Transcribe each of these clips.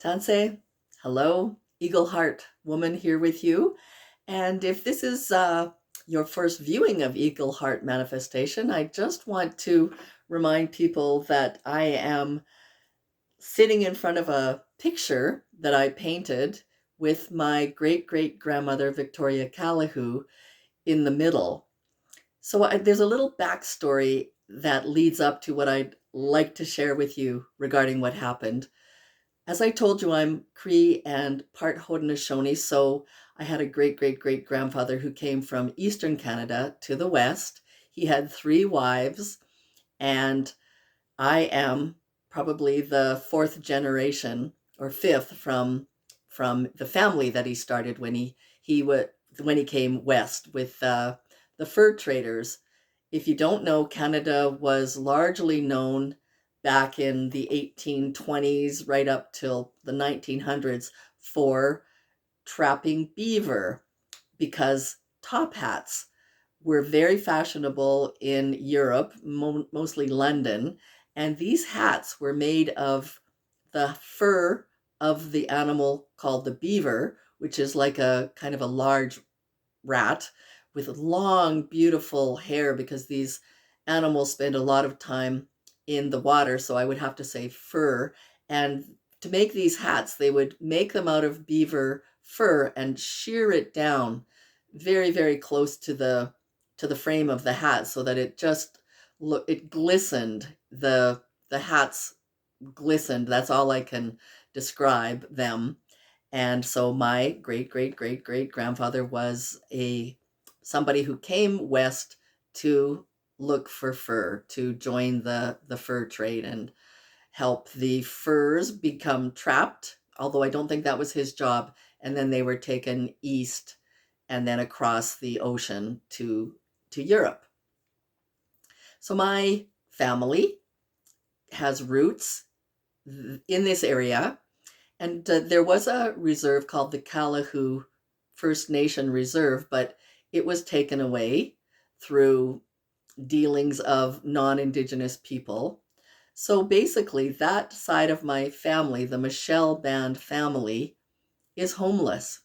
Tansei, hello, Eagle Heart Woman here with you. And if this is your first viewing of Eagle Heart Manifestation, I just want to remind people that I am sitting in front of a picture that I painted with my great great grandmother, Victoria Calahoo, in the middle. There's a little backstory that leads up to what I'd like to share with you regarding what happened. As I told you, I'm Cree and part Haudenosaunee, so I had a great great great grandfather who came from Eastern Canada to the West. He had three wives, and I am probably the fourth generation or fifth from the family that he started when he came west with the fur traders. If you don't know, Canada was largely known back in the 1820s right up till the 1900s for trapping beaver because top hats were very fashionable in Europe, mostly London, and these hats were made of the fur of the animal called the beaver, which is like a kind of a large rat with long, beautiful hair because these animals spend a lot of time in the water. So I would have to say fur. And to make these hats, they would make them out of beaver fur and shear it down very, very close to the frame of the hat so that it glistened. The hats glistened. That's all I can describe them. And so my great great great great grandfather was a somebody who came west to look for fur, to join the fur trade and help the furs become trapped, although I don't think that was his job, and then they were taken east and then across the ocean to Europe. So my family has roots in this area. And there was a reserve called the Calahoo First Nation Reserve, but it was taken away through dealings of non Indigenous people. So basically, that side of my family, the Michelle Band family, is homeless.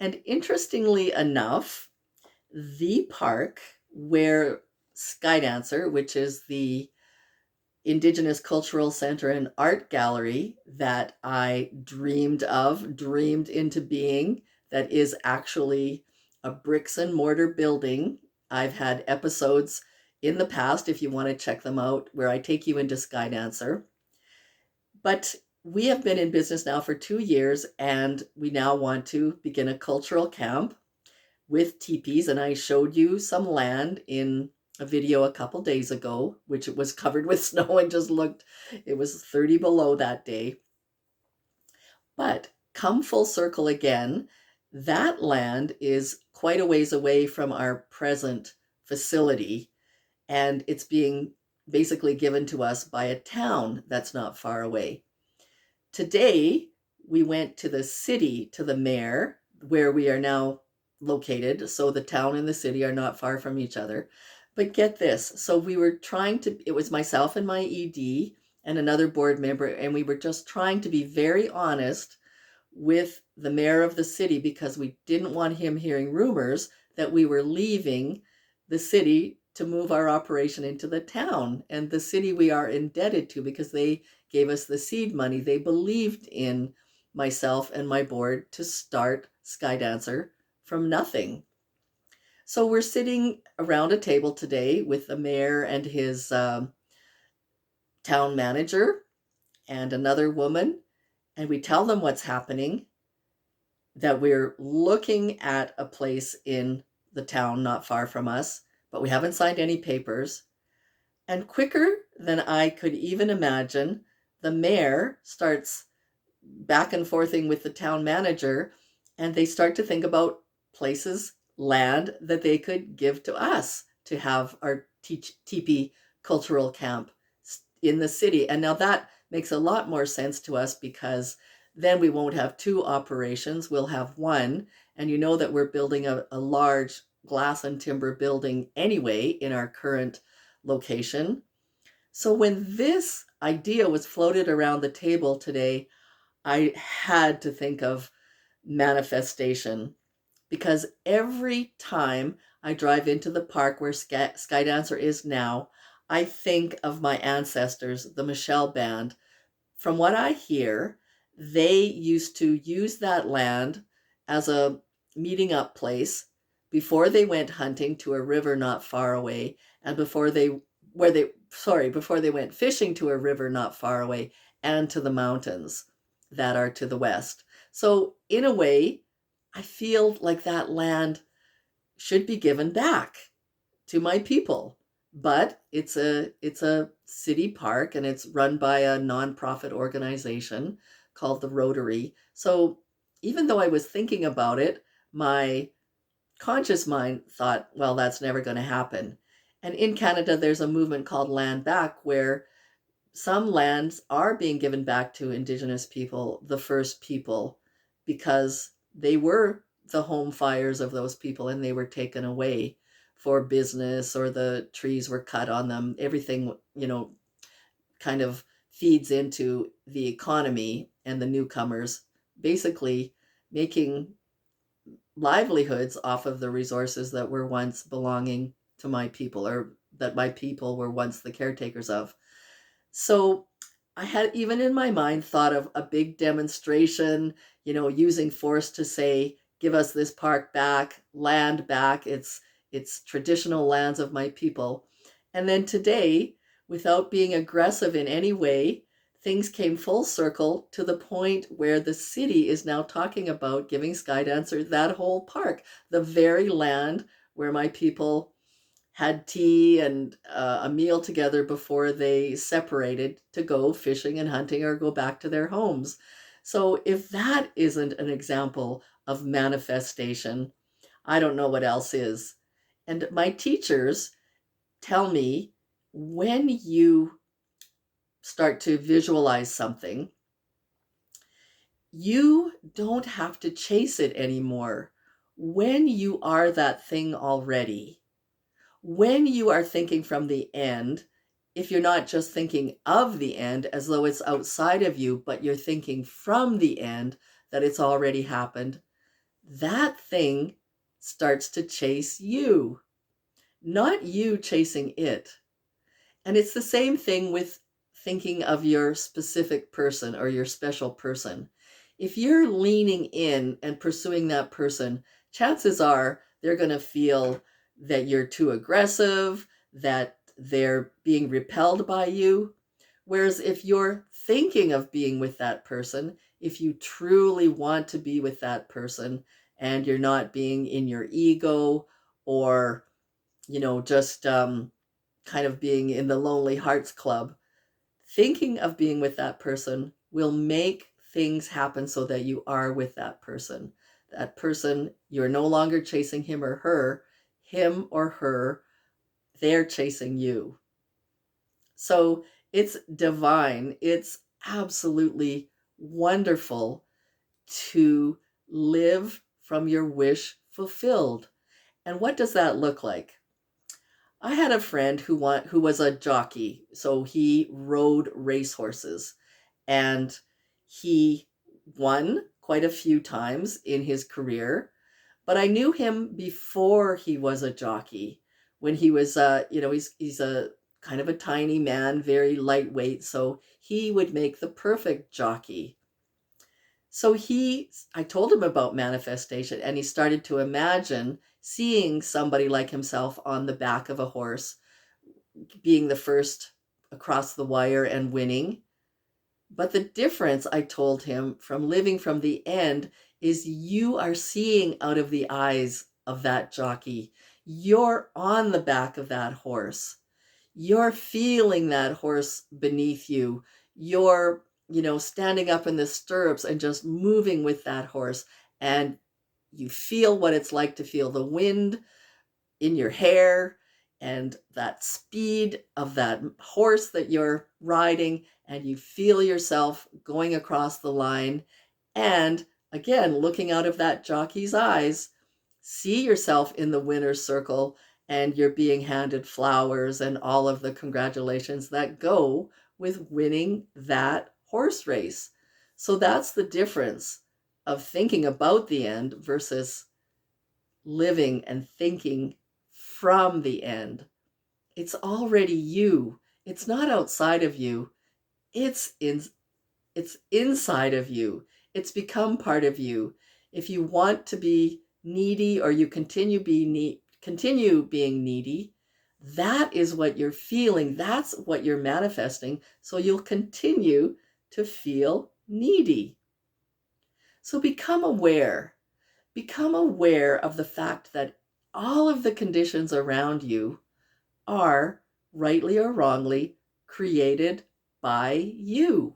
And interestingly enough, the park where Skydancer, which is the Indigenous Cultural Center and Art Gallery that I dreamed into being, that is actually a bricks and mortar building. I've had episodes in the past, if you want to check them out, where I take you into Skydancer. But we have been in business now for 2 years, and we now want to begin a cultural camp with teepees. And I showed you some land in a video a couple days ago, which it was covered with snow and just looked, it was 30 below that day. But come full circle again, that land is quite a ways away from our present facility, and it's being basically given to us by a town that's not far away. Today, we went to the city, to the mayor, where we are now located. So the town and the city are not far from each other. But get this. So we were trying to, it was myself and my ED and another board member, and we were just trying to be very honest with the mayor of the city because we didn't want him hearing rumors that we were leaving the city to move our operation into the town. And the city we are indebted to because they gave us the seed money. They believed in myself and my board to start Skydancer from nothing. So we're sitting around a table today with the mayor and his town manager and another woman, and we tell them what's happening, that we're looking at a place in the town not far from us, but we haven't signed any papers. And quicker than I could even imagine, the mayor starts back and forthing with the town manager, and they start to think about places, land that they could give to us to have our teepee cultural camp in the city. And now that makes a lot more sense to us because then we won't have two operations, we'll have one. And you know that we're building a large glass and timber building anyway in our current location. So when this idea was floated around the table today, I had to think of manifestation because every time I drive into the park where Skydancer is now, I think of my ancestors, the Michelle Band. From what I hear, they used to use that land as a meeting up place before they went hunting to a river not far away, and before they went fishing to a river not far away, and to the mountains that are to the west. So in a way, I feel like that land should be given back to my people. But it's a city park, and it's run by a nonprofit organization called the Rotary. So even though I was thinking about it, my conscious mind thought, well, that's never going to happen. And in Canada, there's a movement called Land Back, where some lands are being given back to Indigenous people, the first people, because they were the home fires of those people and they were taken away for business, or the trees were cut on them. Everything, kind of feeds into the economy, and the newcomers basically making livelihoods off of the resources that were once belonging to my people, or that my people were once the caretakers of. So I had, even in my mind, thought of a big demonstration, using force to say, give us this park back, land back. It's traditional lands of my people. And then today, without being aggressive in any way, things came full circle to the point where the city is now talking about giving Skydancer that whole park, the very land where my people had tea and a meal together before they separated to go fishing and hunting or go back to their homes. So if that isn't an example of manifestation, I don't know what else is. And my teachers tell me, when you start to visualize something, you don't have to chase it anymore. When you are that thing already, when you are thinking from the end, if you're not just thinking of the end as though it's outside of you, but you're thinking from the end that it's already happened, that thing starts to chase you, not you chasing it. And it's the same thing with thinking of your specific person or your special person. If you're leaning in and pursuing that person, chances are they're going to feel that you're too aggressive, that they're being repelled by you. Whereas if you're thinking of being with that person, if you truly want to be with that person, and you're not being in your ego, or, just kind of being in the Lonely Hearts Club, thinking of being with that person will make things happen so that you are with that person. That person, you're no longer chasing him or her, they're chasing you. So it's divine. It's absolutely wonderful to live from your wish fulfilled. And what does that look like? I had a friend who was a jockey, so he rode racehorses, and he won quite a few times in his career. But I knew him before he was a jockey, when he was, he's a kind of a tiny man, very lightweight, so he would make the perfect jockey. So I told him about manifestation, and he started to imagine seeing somebody like himself on the back of a horse, being the first across the wire and winning. But the difference, I told him, from living from the end is you are seeing out of the eyes of that jockey. You're on the back of that horse. You're feeling that horse beneath you. You're, standing up in the stirrups and just moving with that horse. And you feel what it's like to feel the wind in your hair and that speed of that horse that you're riding, and you feel yourself going across the line. And again, looking out of that jockey's eyes, see yourself in the winner's circle, and you're being handed flowers and all of the congratulations that go with winning that horse race. So that's the difference of thinking about the end versus living and thinking from the end. It's already you. It's not outside of you. It's inside of you. It's become part of you. If you want to be needy or you continue being needy, that is what you're feeling. That's what you're manifesting. So you'll continue to feel needy. So become aware. Become aware of the fact that all of the conditions around you are, rightly or wrongly, created by you.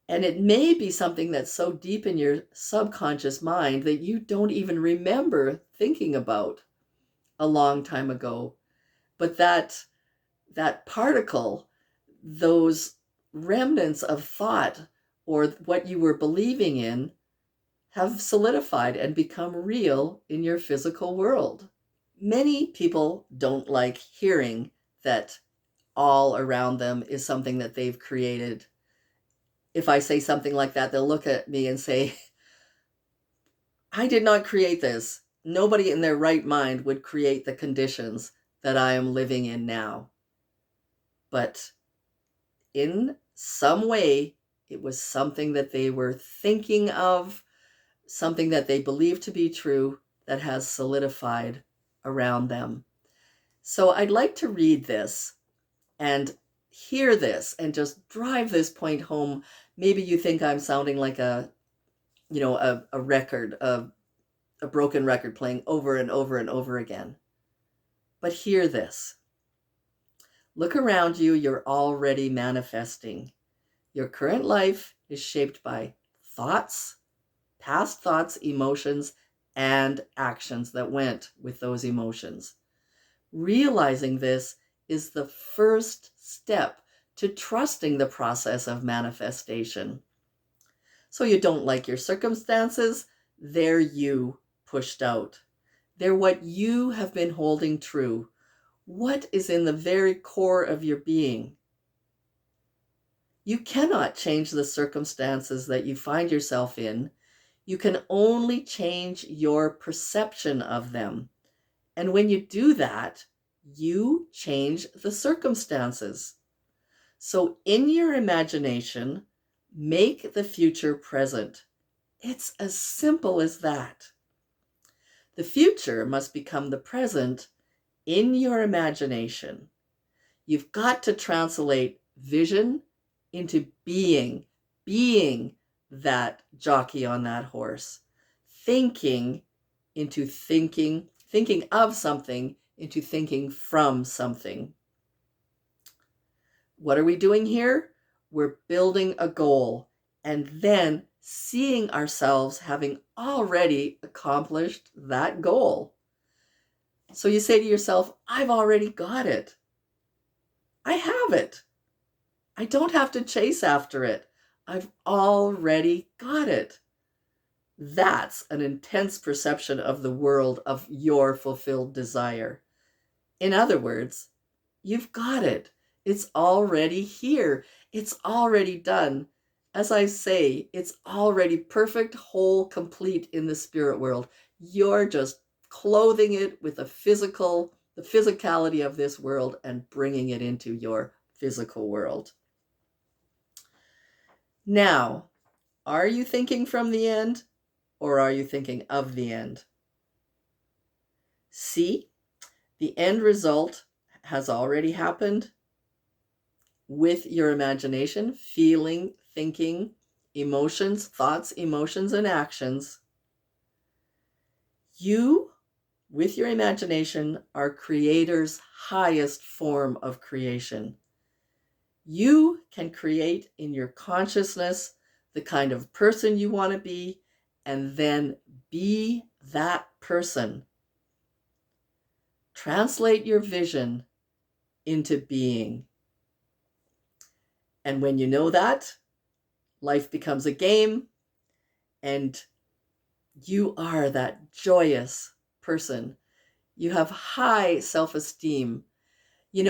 And it may be something that's so deep in your subconscious mind that you don't even remember thinking about a long time ago. But that particle, those remnants of thought or what you were believing in, have solidified and become real in your physical world. Many people don't like hearing that all around them is something that they've created. If I say something like that, they'll look at me and say, I did not create this. Nobody in their right mind would create the conditions that I am living in now. But in some way, it was something that they were thinking of, something that they believed to be true that has solidified around them. So I'd like to read this and hear this and just drive this point home. Maybe you think I'm sounding like a record, a broken record playing over and over and over again. But hear this. Look around you, you're already manifesting. Your current life is shaped by thoughts, past thoughts, emotions, and actions that went with those emotions. Realizing this is the first step to trusting the process of manifestation. So you don't like your circumstances, they're you pushed out. They're what you have been holding true. What is in the very core of your being? You cannot change the circumstances that you find yourself in. You can only change your perception of them. And when you do that, you change the circumstances. So in your imagination, make the future present. It's as simple as that. The future must become the present in your imagination. You've got to translate vision into being that jockey on that horse. Thinking of something into thinking from something. What are we doing here? We're building a goal and then seeing ourselves having already accomplished that goal. So you say to yourself, I've already got it. I have it. I don't have to chase after it. I've already got it. That's an intense perception of the world of your fulfilled desire. In other words, you've got it. It's already here. It's already done. As I say, it's already perfect, whole, complete in the spirit world. You're just clothing it with the physicality of this world and bringing it into your physical world. Now, are you thinking from the end or are you thinking of the end? See, the end result has already happened with your imagination, feeling, thinking, emotions, thoughts, emotions, and actions. You, with your imagination, are creator's highest form of creation. You can create in your consciousness the kind of person you want to be, and then be that person. Translate your vision into being. And when you know that, life becomes a game, and you are that joyous person. You have high self-esteem.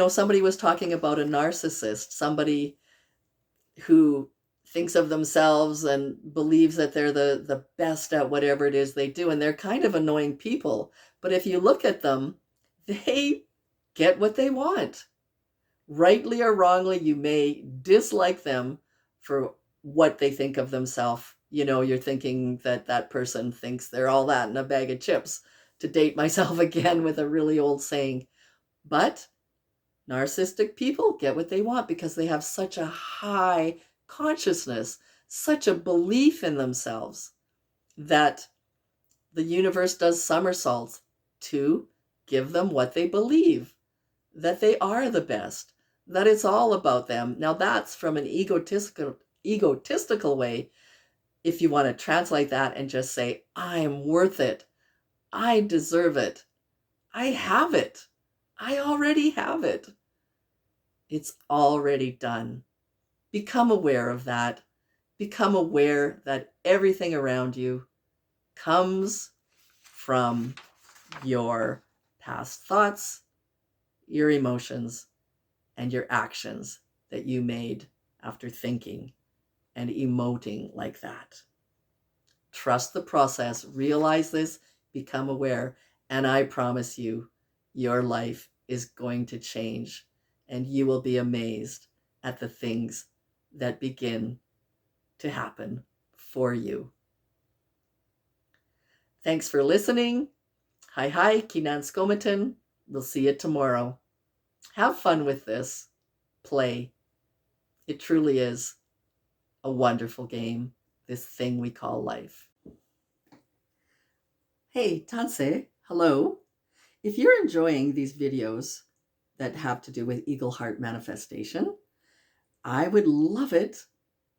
Somebody was talking about a narcissist, somebody who thinks of themselves and believes that they're the best at whatever it is they do. And they're kind of annoying people. But if you look at them, they get what they want. Rightly or wrongly, you may dislike them for what they think of themselves. You're thinking that that person thinks they're all that in a bag of chips, to date myself again with a really old saying. But narcissistic people get what they want because they have such a high consciousness, such a belief in themselves that the universe does somersaults to give them what they believe, that they are the best, that it's all about them. Now that's from an egotistical way. If you want to translate that and just say, I am worth it, I deserve it, I have it, I already have it. It's already done. Become aware of that. Become aware that everything around you comes from your past thoughts, your emotions, and your actions that you made after thinking and emoting like that. Trust the process, realize this, become aware, and I promise you, your life is going to change, and you will be amazed at the things that begin to happen for you. Thanks for listening. Hi, Kinan Skomatin. We'll see you tomorrow. Have fun with this. Play. It truly is a wonderful game, this thing we call life. Hey, Tanse, hello. If you're enjoying these videos that have to do with Eagle Heart manifestation, I would love it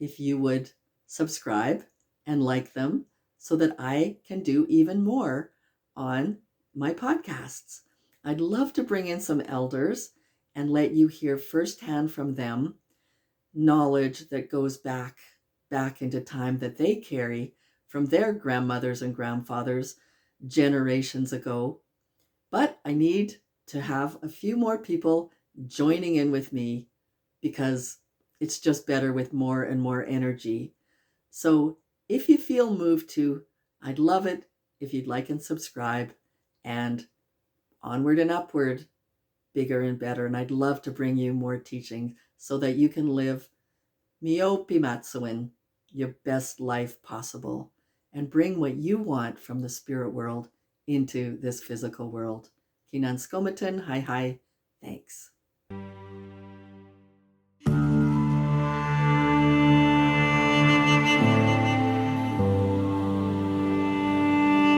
if you would subscribe and like them so that I can do even more on my podcasts. I'd love to bring in some elders and let you hear firsthand from them knowledge that goes back into time that they carry from their grandmothers and grandfathers generations ago. But I need to have a few more people joining in with me because it's just better with more and more energy. So if you feel moved to, I'd love it if you'd like and subscribe, and onward and upward, bigger and better. And I'd love to bring you more teaching so that you can live Miopi Matsuin, your best life possible, and bring what you want from the spirit world into this physical world. Kinan Skomatin, hi, thanks.